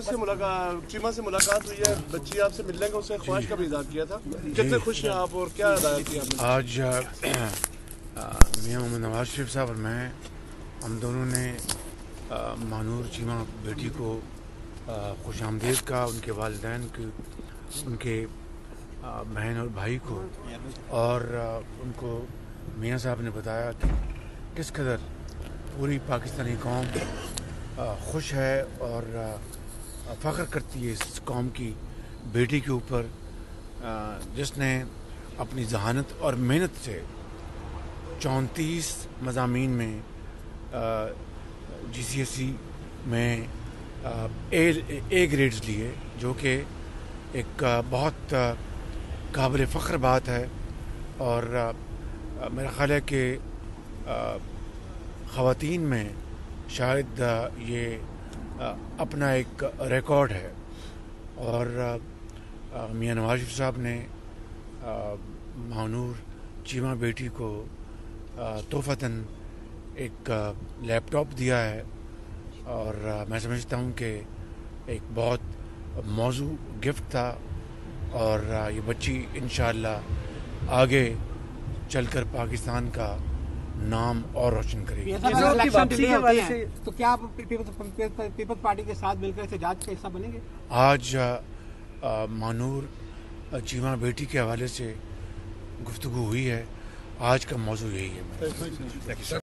سے ملاقات چیمہ سے ملاقات ہوئی ہے، بچی آپ سے ملنے کا اس نے خواہش کا بھی اظہار کیا تھا، کتنے خوش ہیں آپ اور کیا ہدایت کی آپ نے؟ آج میاں محمد نواز شریف صاحب اور میں ہم دونوں نے مانور چیمہ بیٹی کو خوش آمدید کہا، ان کے والدین کی، ان کے بہن اور بھائی کو، اور ان کو میاں صاحب نے بتایا کہ کس قدر پوری پاکستانی قوم خوش ہے اور فخر کرتی ہے اس قوم کی بیٹی کے اوپر، جس نے اپنی ذہانت اور محنت سے 34 مضامین میں GCSE میں اے گریڈز لیے، جو کہ ایک بہت قابل فخر بات ہے، اور میرا خیال ہے کہ خواتین میں شاید یہ اپنا ایک ریکارڈ ہے، اور میاں نواز شریف صاحب نے مانور چیمہ بیٹی کو تحفتاً ایک لیپ ٹاپ دیا ہے، اور میں سمجھتا ہوں کہ ایک بہت موزوں گفٹ تھا، اور یہ بچی انشاءاللہ آگے چل کر پاکستان کا نام اور روشن کرے گی۔ تو کیا آپ پیپلز پارٹی کے ساتھ مل کر احتجاج کا حصہ بنیں گے؟ آج مانور چیمہ بیٹی کے حوالے سے گفتگو ہوئی ہے، آج کا موضوع یہی ہے۔